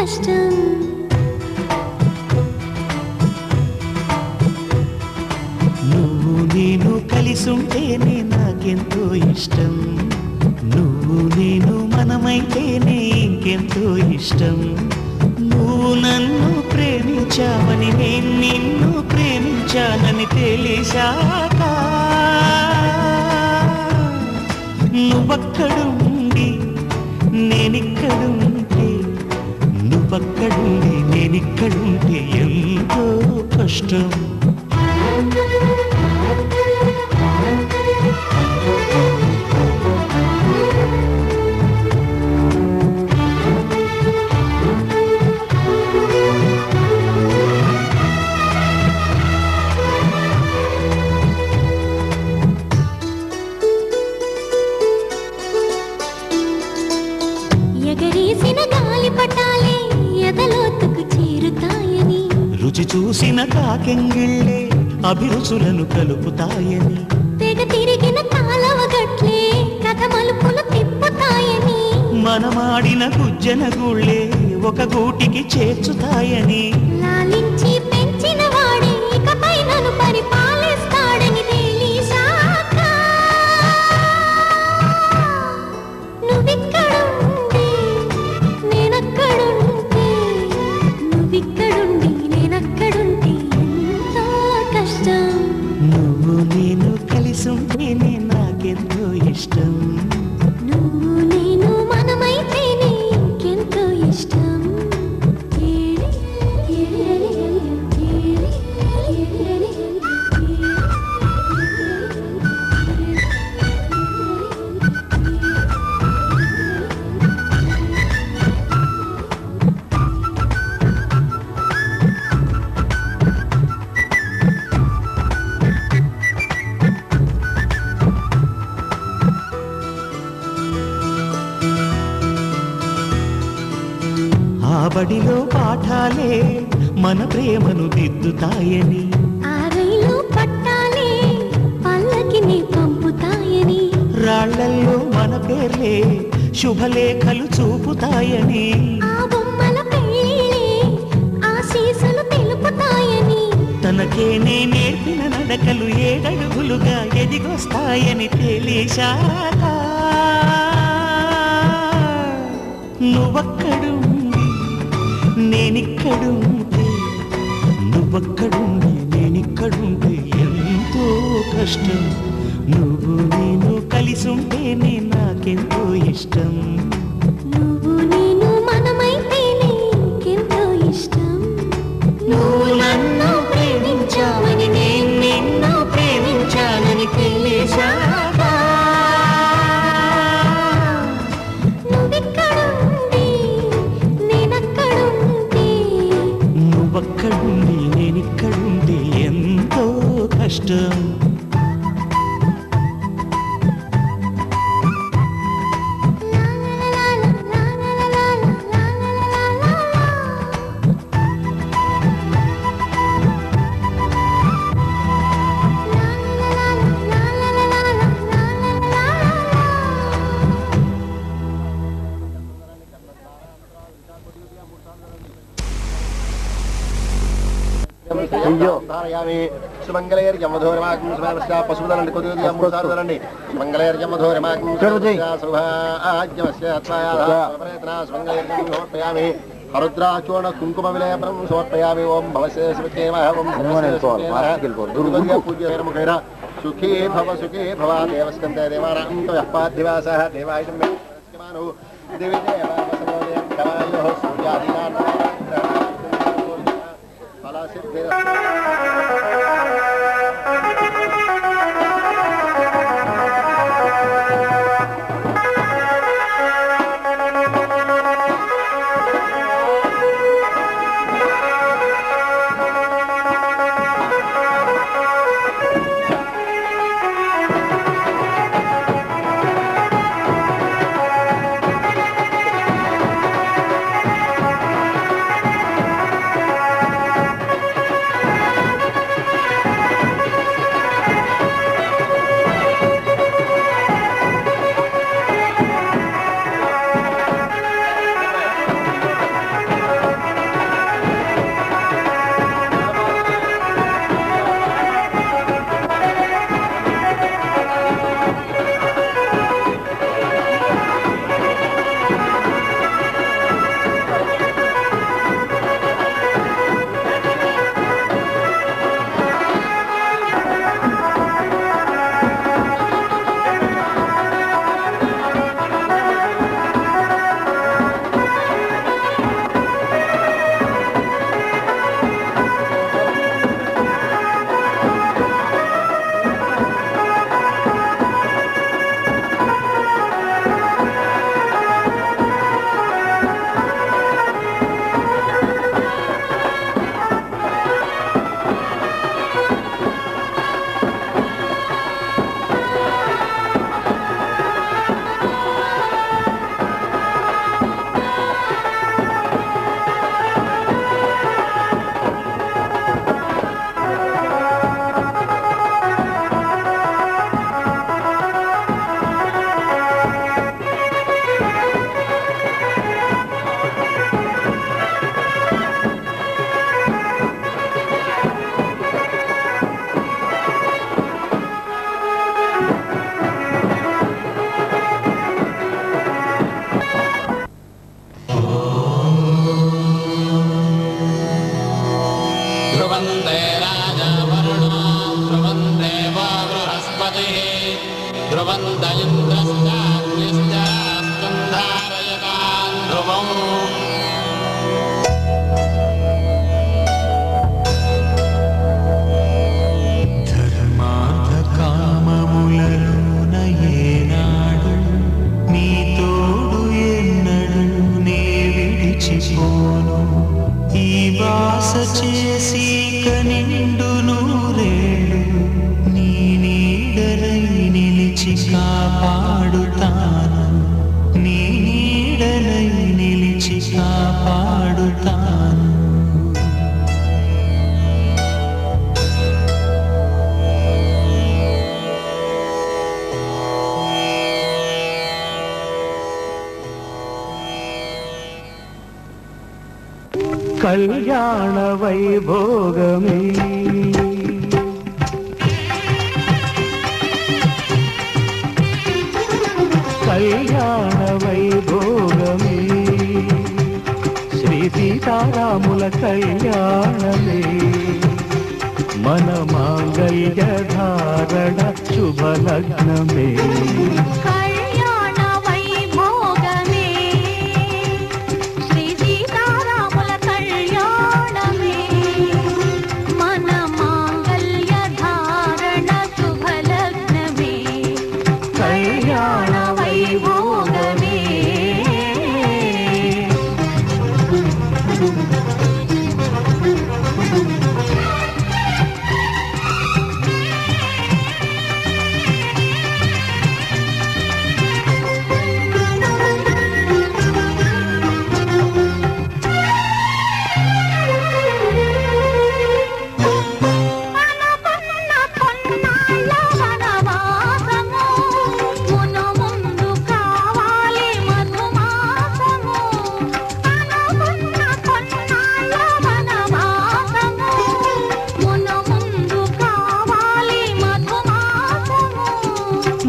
కష్టం. నువ్వు నేను కలిసుంటేనే నాకెంతో ఇష్టం. నువ్వు నేను మనమైతేనే ఇంకెంతో ఇష్టం. నువ్వు నన్ను ప్రేమించావని నేను నిన్ను ప్రేమించానని తెలిసాక నువ్వక్కడుండి నేనిక్కడుంటే, నువ్వక్కడుండి నేనిక్కడుంటే ఎంతో కష్టం. ఎగరేసిన గాలి పటాలే ఎదలోతుకు చేరుతాయని, రుచి చూసిన కాకెంగిళ్ళే అభిరుచులను కలుపుతాయని, తెగ తిరిగిన కాలవ గట్లే కథ మలుపులు తిప్పుతాయని, మనమాడిన గుజ్జన గుళ్ళే ఒక గూటికి చేర్చుతాయని, లాలించి పెంచిన వాడే ఇకపై నన్ను పరిపాలిస్తాడని తెలిసాక నువ్విక్కడుండి నేనక్కడుంటే, నువ్విక్కడుండి నేనక్కడుంటే ఎంతో కష్టం. నువ్వు నేను కలిసుంటేనే నాకెంతో ఇష్టం. నువ్వు నేను మనమైతేనే ఇంకెంతో ఇష్టం. ఆ బడిలో పాఠాలే మన ప్రేమను దిద్దుతాయని, ఆ రైలు పట్టాలే పల్లకిని పంపుతాయని, రాళ్లల్లో మన పేర్లే శుభలేఖలు చూపుతాయని, ఆ బొమ్మల పెళ్ళిళ్ళే ఆశీస్సులు తెలుపుతాయని, తనకేనే నేర్పిన నడకలు ఏడడుగులుగా ఎదిగొస్తాయని తెలిసాక నువ్వక్కడుండి నేనిక్కడుంటే, నువ్వక్కడుండి నేనిక్కడుంటే ఎంతో కష్టం. నువ్వు నేను కలిసుంటేనే నాకెంతో ఇష్టం. నువ్వు నేను మనమైతేనే ఇంకెంతో ఇష్టం. నువ్వు నన్ను ప్రేమించావని నేను నిన్ను ప్రేమించానని తెలిసాక నువ్విక్కడుండి నేనక్కడుంటే, నువ్వక్కడుండి నేనిక్కడుంటే ఎంతో కష్టం. పశువులండి కొద్దిగా మూడు సార్లు ధరండి. మంగళయర్యమధోరమాగ్రయత్నామి హరుద్రాచూర్ణ కుంకుమ విలేపనం సమర్పయామి. ఓం భవశేషముఖేర సుఖీ భవ సుఖీ భవ దేవస్కంద దేవానాం పార్థివాసః దేవాయుధం దేవి దేవాయ సూర్యాదీనాం ఫలసిద్ధి. ध्रुवन्ते राजा वरुणो ध्रुवन्ते वो बृहस्पतिः ध्रुवन्त इन्द्रश्चाग्निश्चास्तुं धारयतान् ध्रुवम् చేసి కనిండు నూరేళ్ళు నీ నీడలై నిలిచి కాపాడుతాను నీ నీడలై నిలిచి కాపాడుతాను కళ్యాణ వైభోగమే కళ్యాణ వైభోగమే శ్రీ సీతారాముల కళ్యాణమే మన మాంగళ్య ధారణ శుభలగ్నమే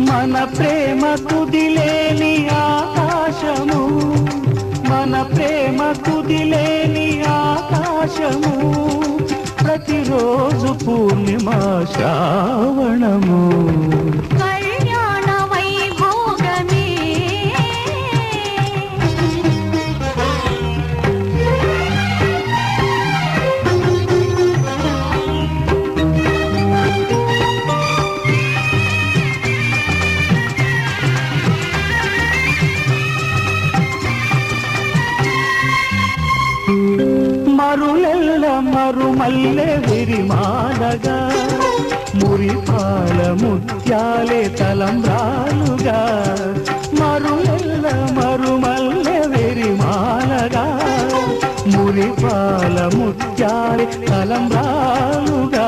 మన ప్రేమ కుదిలేని ఆకాశము మన ప్రేమ కుదిలేని ఆకాశము ప్రతిరోజు పూర్ణిమ శ్రావణము మరులెల్ల మరుమల్లె విరిమాలగా మురిపాల ముత్యాలే తలంబ్రాలుగా మరులెల్ల మరుమల్లె విరిమాలగా మురిపాల ముత్యాలే తలంబ్రాలుగా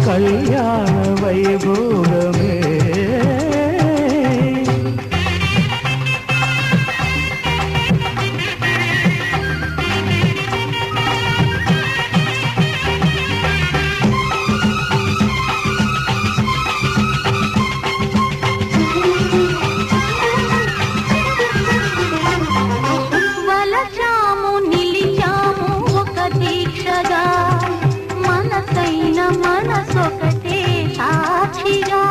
కళ్యాణ వైభోగమే వలచాము నిలిచాము ఒక దీక్షగా మనసైన మనసొకటే సాక్షిగా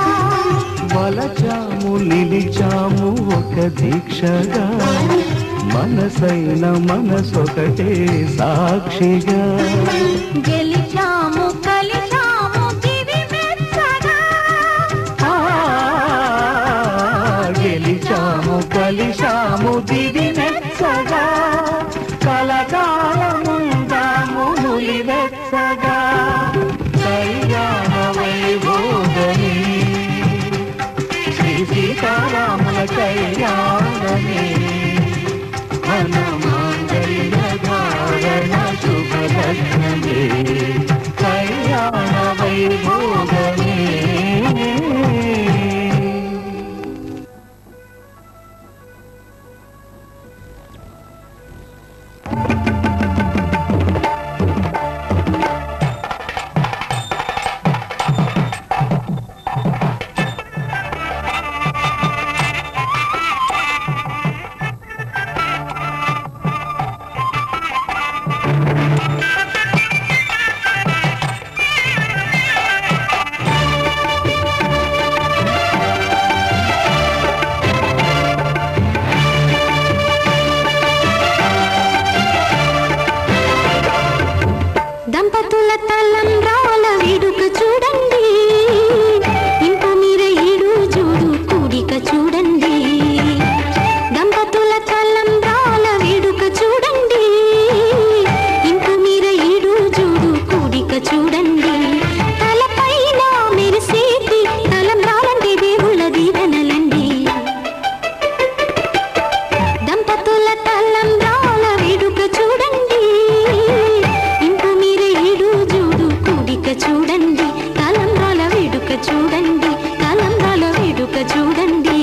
వలచాము నిలిచాము ఒక దీక్షగా మనసైన మనసొకటే సాక్షిగా గెలిచాము కలిచాము దివి మెచ్చగా గెలిచాము కలిశాము దివి మెచ్చగా కలకాలముందాము నులివెచ్చగా కళ్యాణ వైభోగమే శ్రీ సీతారాముల కళ్యాణమే మన మాంగళ్య ధారణ శుభలగ్నమే కళ్యాణ దంపతుల తలంబ్రాల వేడుక చూడండి, ఇంత మీర ఈడు జోడు కూడిక చూడండి. దంపతుల తలంబ్రాల వేడుక చూడండి, ఇంత మీర ఈడు జోడు కూడిక చూడండి. తలపైన మెరిసేటి తలంబ్రాలండి దేవుళ్ళ దీవెనలండి. దంపతుల తలంబ్రాల వేడుక చూడండి, ఇంత మీర ఈడు జోడు కూడిక చూడండి. తలంబ్రాల వేడుక చూడండి, తలంబ్రాల వేడుక చూడండి.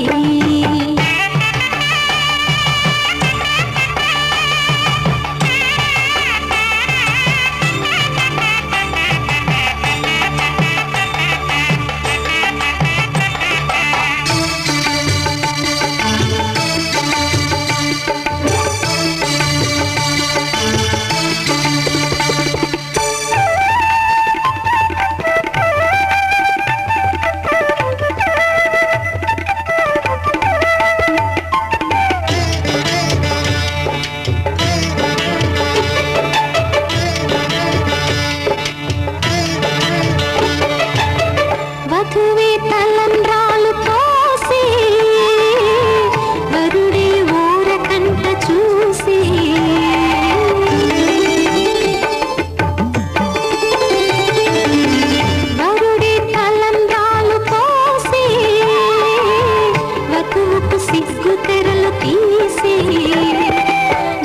వధువే తలంబ్రాలు పోసి, వరుడే ఊరకంట చూసి. వరుడే తలంబ్రాలు పోసి, వధువుకు సిగ్గు తెరలు తీసి.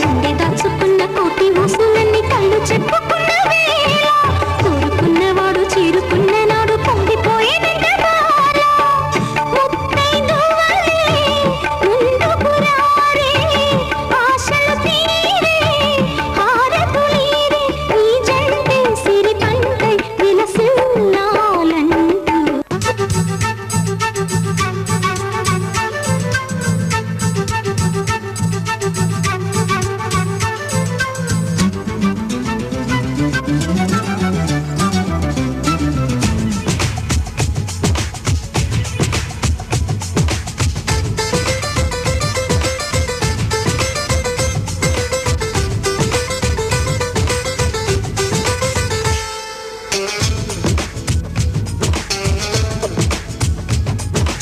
గుండె దాచుకున్న కోటి ఊసులన్నీ కళ్ళు చెప్పుకున్న వేళ, కోరుకున్నవాడు చేరుకున్న నాడు పొంగిపోయే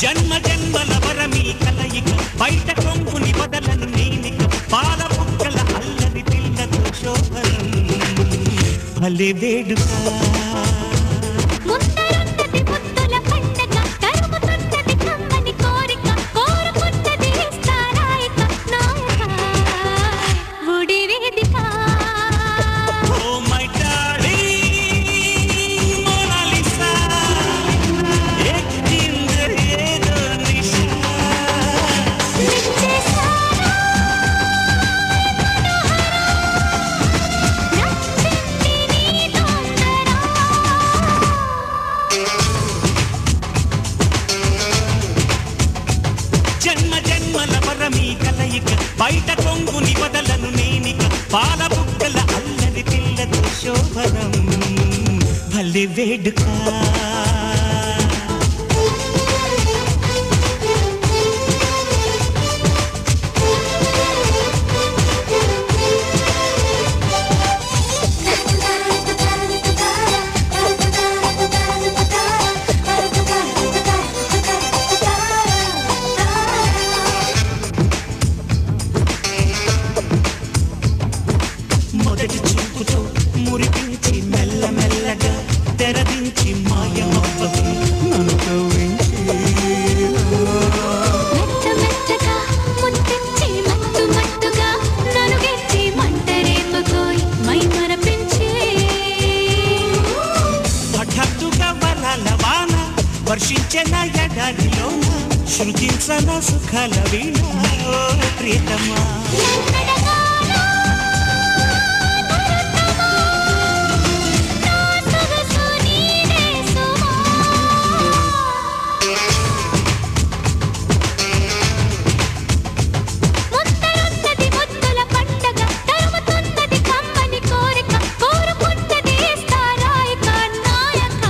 జన్మ జన్మల వరమీ కలయిక, బయట కొంగుని వదలను నేనిక. పాల బుక్కల అల్లరి పిల్లతో శోభనం భలే వేడుక. ముద్దరున్నది ముద్దుల పండగ, తరుముతున్నది కమ్మని కోరిక. కోరుకున్నది ఇస్తారాయిక నాయక గుడి వేదిక. ఓ మై డార్లింగ్ మోనాలిసా, ఎక్కింది ఏదో నిశా. నిచ్చేసారా నచ్చింది నీ తొందర. జన్మ జన్మల వరమీ కలయిక, బయట కొంగుని వదలను నేనిక. పాల బుక్కల అల్లరి పిల్లతో శోభనం భలే వేడుక. మొదటి చూపుతో మురిపించి మెల్లమెల్లగా తెరదించి మాయమవ్వదు నన్ను కవ్వించి. మెత్త మెత్తగా ముద్దించి మత్తు మత్తుగా నలుగెత్తి మంట రేపుకోయి మై మరపించి. హఠాత్తుగా వరాల వాన వర్షించిన ఎడారిలోన, శృతించన సుఖాల వీణ ఓ ప్రియతమా. ఎక్కడగానో నరుత్తమా, నా సొగసు నీదే సుమా. ముద్దరున్నది ముద్దుల పండగ, తరుముతున్నది కమ్మని కోరిక. కోరుకున్నది ఇస్తారాయిక నాయక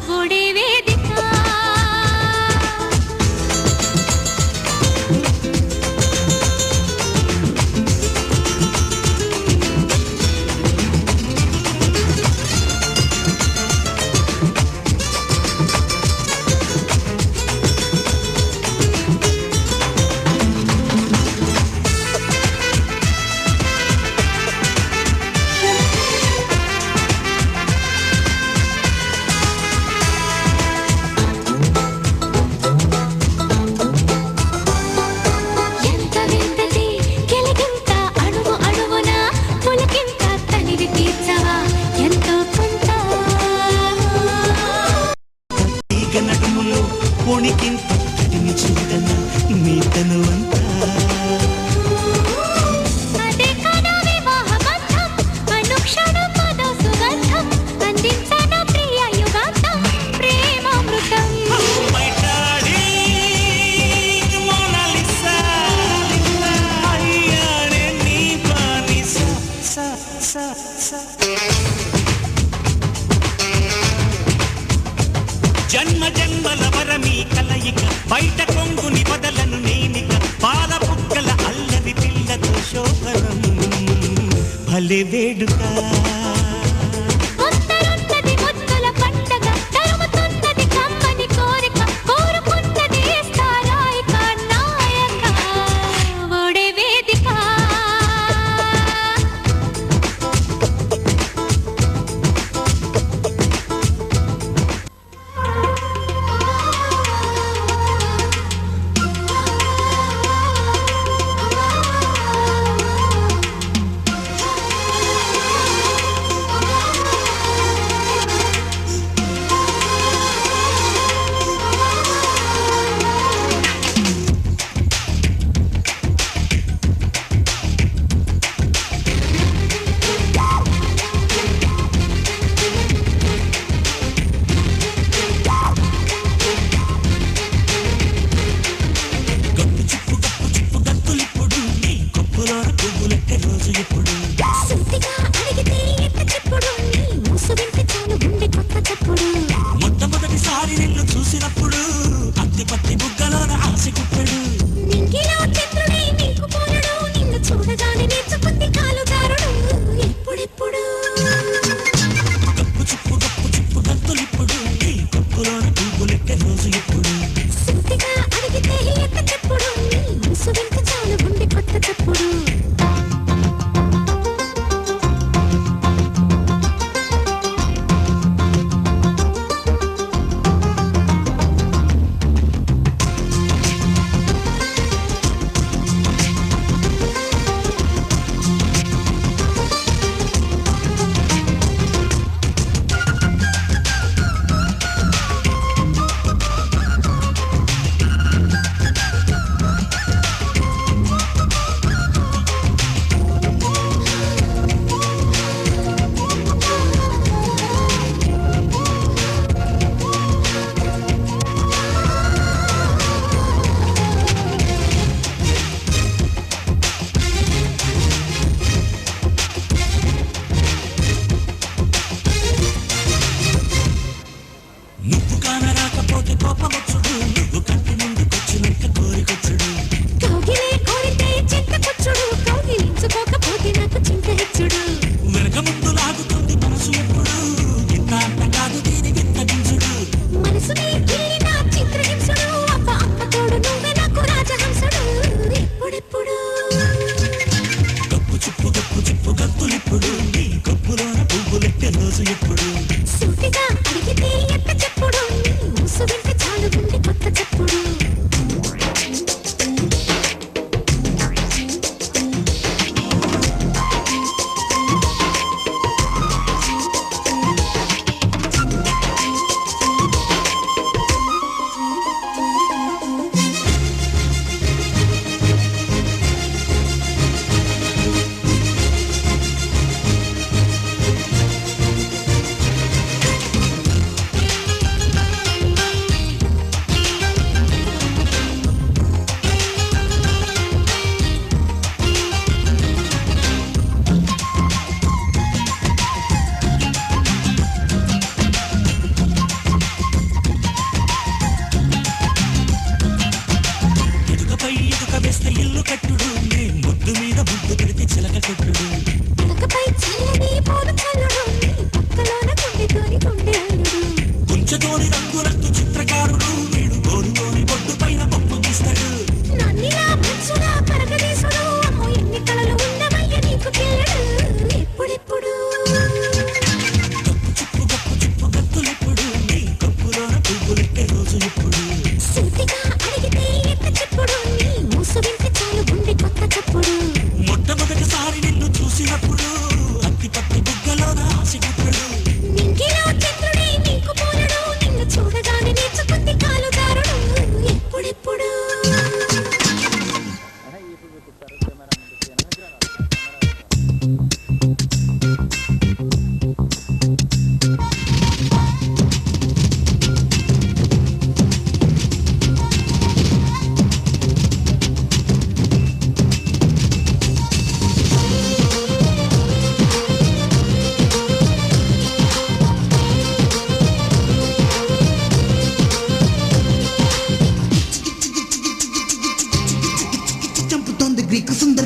గుడి వేదిక. జన్మ జన్మల వరమీ కలయిక బయట కొంగుని బదలను నేనిక పాల పుక్కల అల్లరి పిల్లతో శోభనం భలే వేడుక ఉత్తరున్నది ముద్దుల పండగ తరుముతున్నది కమ్మని కోరిక కోరుకున్నది స్థారాయిక నాయక ఒడే వేదిక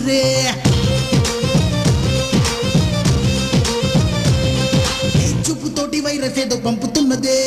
రే చూపుతోటి వైరస్ ఏదో పంపుతున్నదే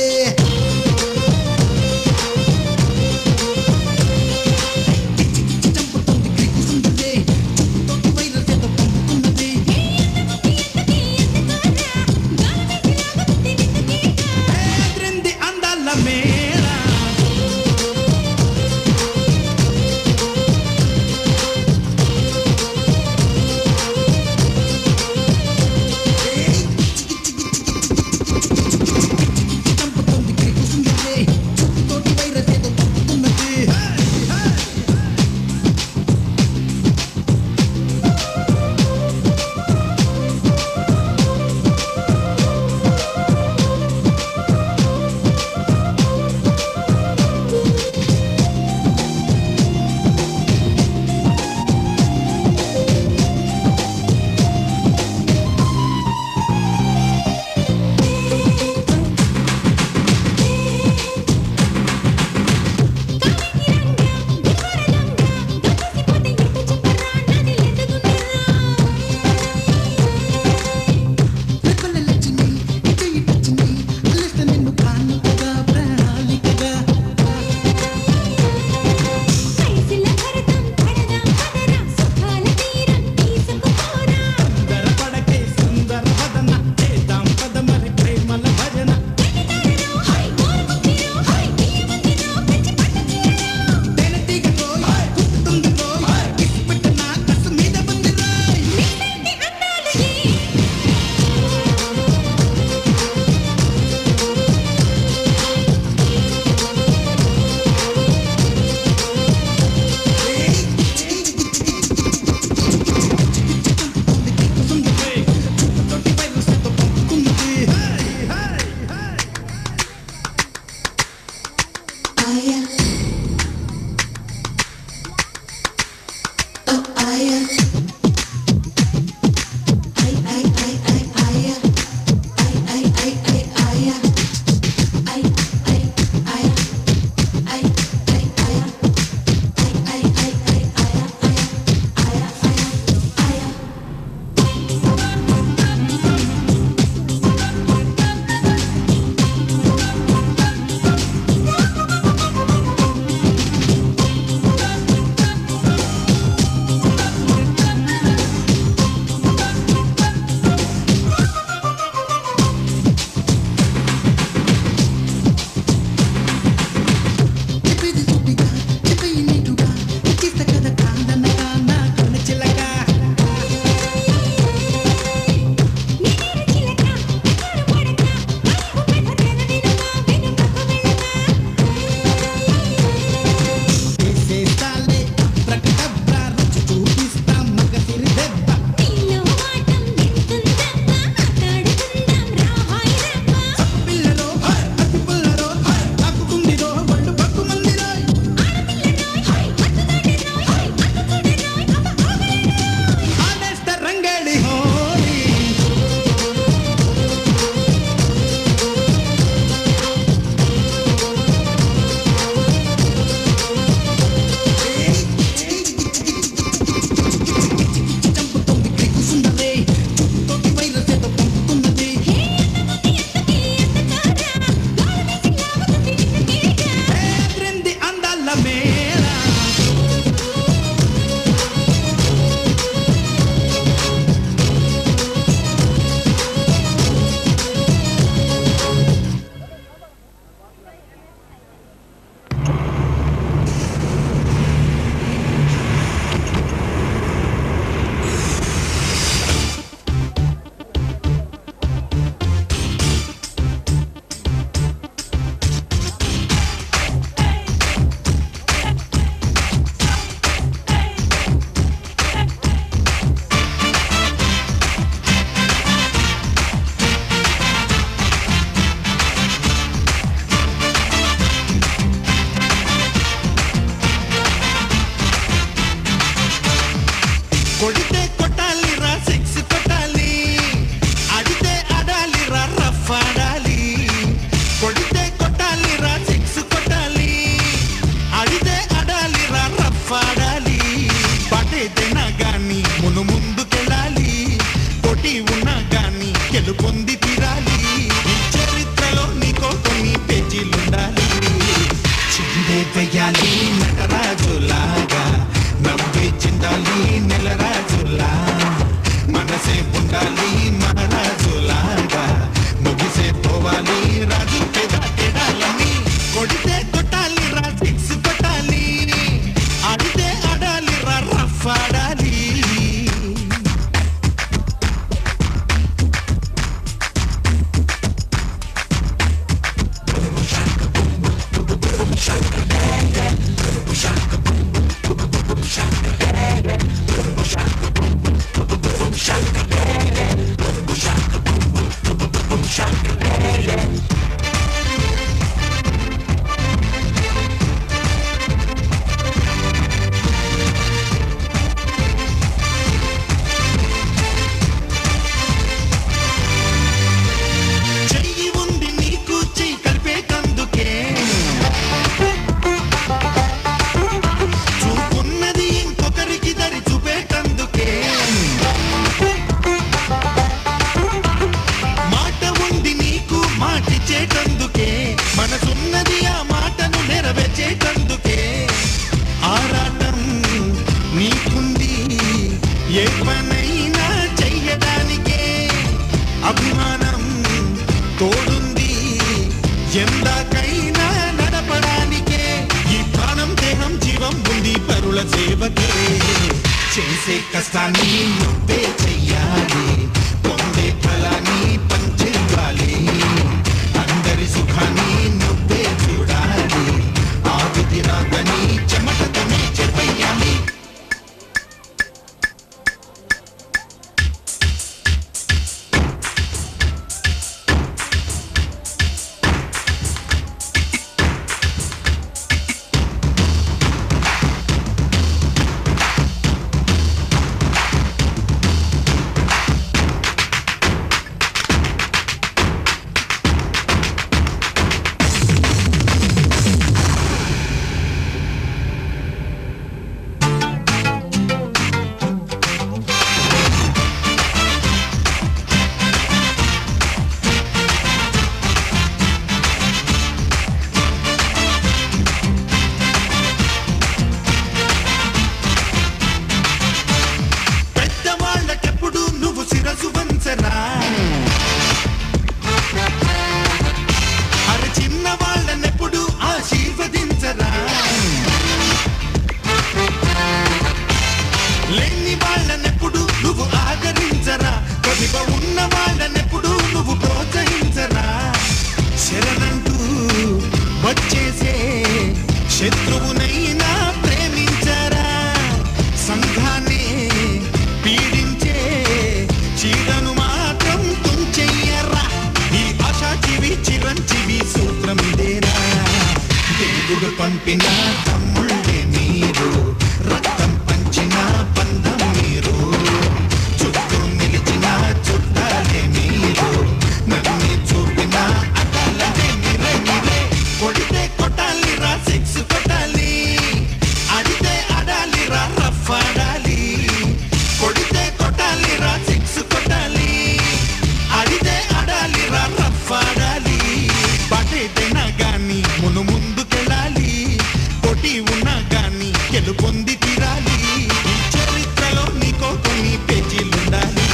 ఉన్నా గాని గెలుపొంది తీరాలి. ఈ చరిత్రలో నీకో కొన్ని పేజీలుండాలి. చిందే వెయ్యాలి నటరాజులాగా, నవ్వే చిందాలి నెలరాజులా, మనసే ఉండాలి మహారాజులాగా, ముగిసే పోవాలి రాజు తేడాలని. కొడితే కొట్టాలి రా సిక్స్ కొట్టాలి, ఆడితే ఆడాలి రా రఫ్ ఆడాలి. చెయ్యి ఉంది నీకు చెయ్యి కలిపేటందుకే, చూపున్నది ఇంకొకరికి దరి చూపేటందుకే, మాట ఉంది నీకు మాటిచ్చేటందుకే, మనసున్నది ఆ మాటను నెరవేర్చేటందుకే. ఆరాటం నీకుంది ఏ పనైనా చెయ్యడానికే, అభిమానం తోడుంది ఎందాకైనా నడపడానికే. ఈ ప్రాణం దేహం జీవం ఉంది పరుల సేవకే. చేసే కష్టాన్ని నువ్వే చెయ్యాలి, పొందే ఫలాన్ని పంచివ్వాలి, అందరి సుఖాన్ని నువ్వే చూడాలి, ఆవిది రాదని చెమటతోనే చెయ్యాలి. పెద్దవాళ్ళకెప్పుడు నువ్వు శిరసు వంచరా, అరే చిన్న వాళ్ళనెప్పుడు ఆశీర్వదించరా, లేని వాళ్ళనెప్పుడు నువ్వు ఆదరించరా, ప్రతిభ ఉన్న వాళ్ళనెప్పుడు నువ్వు ప్రోత్సహించరా. శరణంటూ వచ్చేసే శత్రువునైనా ప్రేమించరా, సంఘాన్ని పీడించే చీడను మాత్రం తుంచెయ్యరా. ఈ ఆశాజీవి చిరంజీవి సూత్రం ఇదేరా, దేవుడు పంపిన తమ్ముళ్ళే మీరు, రక్తం పంచిన బంధం మీరు, చుట్టూ నిలిచిన చుట్టాలే మీరు, నన్ను చూపిన అకాలనే మీరే మీరే. కొడితే కొట్టాలి రా సిక్స్ కొట్టాలి, ఆడితే ఆడాలి రా రఫ్ ఆడాలి, కొడితే కొట్టాలి రా సిక్స్ కొట్టాలి, ఆడితే ఆడాలి రా రఫ్ ఆడాలి. పాటేదైనా గాని మును ముందుకెళ్ళాలి, పోటీ ఉన్నా గాని గెలుపొంది తీరాలి. ఈ చరిత్రలో నీకో కొన్ని పేజీలుండాలి.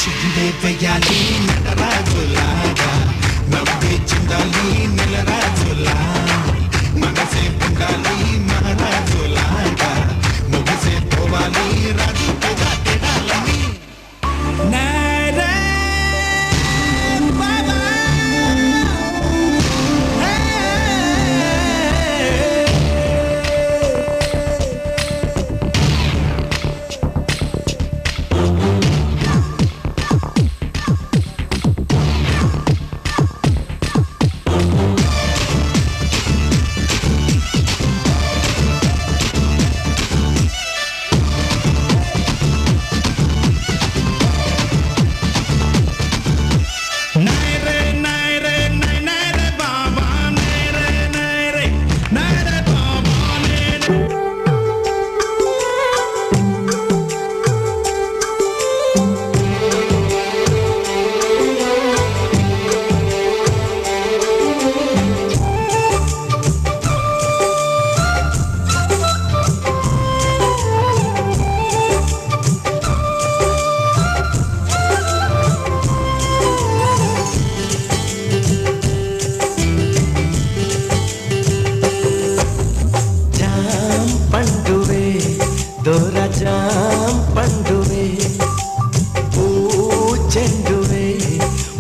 చిందే వెయ్యాలి నటరాజులాగా, నవ్వే చిందాలి నెలరాజులా, మనసే ఉండాలి మహారాజులాగా, ముగిసే పోవాలి రాజు తేడాలని.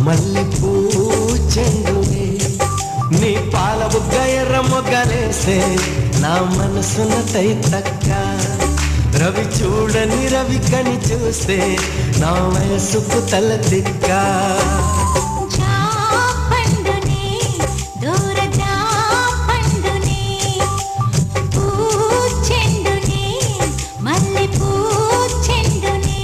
మల్లెపూ చెండునే నీ పాల బుగ్గ ఎర్ర మొగ్గలేసే నా మనసున తైతక్క రవి చూడని రవి కని చూస్తే నా వయసుకు తల దిక్క జాపండునే దూర జాపండునే పూచెండునే మల్లె పూచెండునే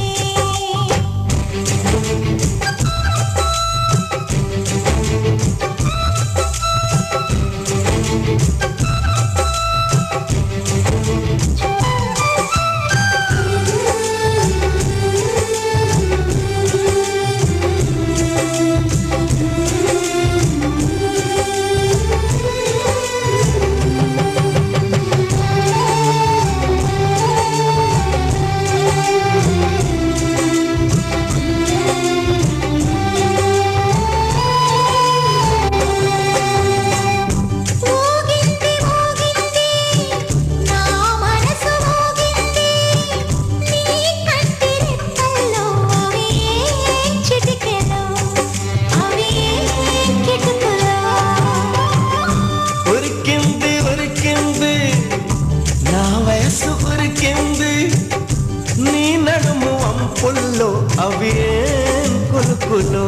అవి ఏం కొలుకులో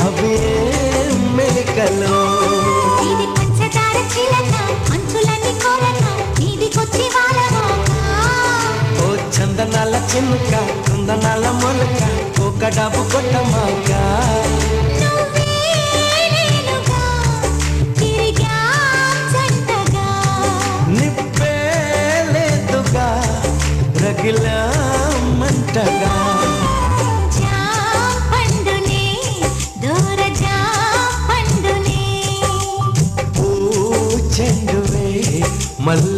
అవి ఏం మెలికలో ఇది పంచదార చిలక అంచులన్నీ కోలక నీదికొచ్చి వాలవాక ఓ చందనాల చినుక కుందనాల మొలక ఒక డబ్బు కొట్టమాక నువ్వే నేనుగా తిరిగాం జంటగా నిప్పే లేదుగా రగిలా మంటగా జాపండునే దూర జాపండునే చెండువే మల్ల